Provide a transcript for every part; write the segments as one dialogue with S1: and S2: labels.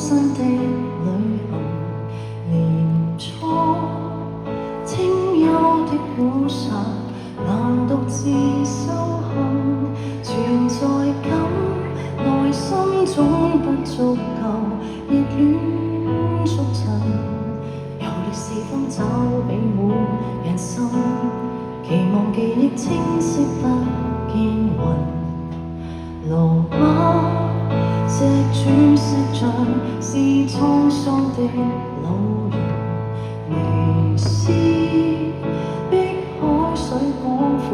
S1: 新的旅行，年初清幽的古剎，難獨自修行，存在感內心總不足夠，熱戀觸塵，遊歷四方找比滿人心，期望記憶清晰不見暈。羅馬隻轉色像是滄桑的老人，尼斯碧海水廣闊，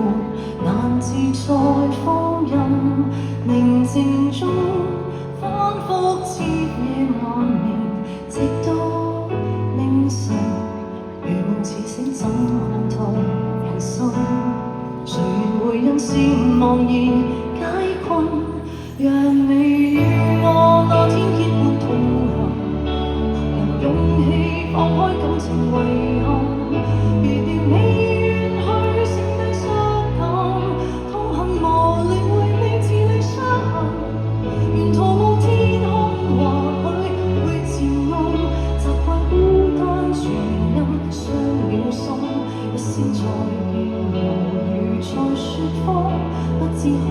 S1: 難自在放任，寧靜中反覆徹夜難眠，直到凌晨，如夢似醒怎看透人生？誰願會因善忘而解困？讓你與我那天結伴同行，能勇氣放開感情遺憾，如掉你遠去剩低傷感，同行無力回味自力傷痕，沿途望天空或許會漸暗，習慣孤單傳音傷了心，一聲再見猶如在説謊，不知好